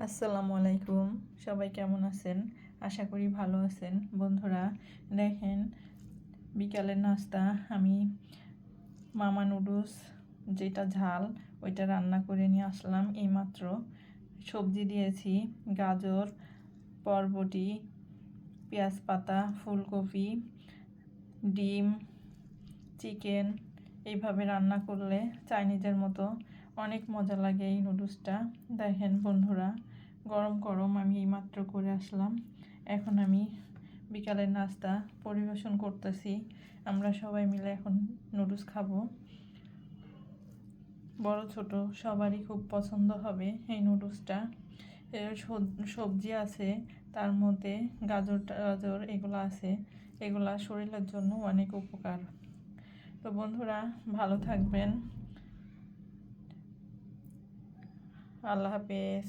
আসসালামু আলাইকুম। সবাই কেমন আছেন? আশা করি ভালো আছেন। বন্ধুরা দেখেন, বিকালের নাস্তা আমি মামা নুডলস যেটা ঝাল ওইটা রান্না করে নিয়ে আসলাম এইমাত্র। সবজি দিয়েছি গাজর, বরবটি, পেঁয়াজ পাতা, ফুলকপি, ডিম, চিকেন। এইভাবে রান্না করলে চাইনিজের মতো অনেক মজা লাগে এই নুডলসটা। দেখেন বন্ধুরা, গরম গরম আমি এইমাত্র করে আসলাম। এখন আমি বিকালের নাস্তা পরিবেশন করতেছি। আমরা সবাই মিলে এখন নুডলস খাবো। বড় ছোট সবারই খুব পছন্দ হবে এই নুডলসটা। এর সবজি আছে, তার মধ্যে গাজর এগুলো আছে। এগুলা শরীরের জন্য অনেক উপকার। তো বন্ধুরা ভালো থাকবেন। আল্লাহ হাফেজ।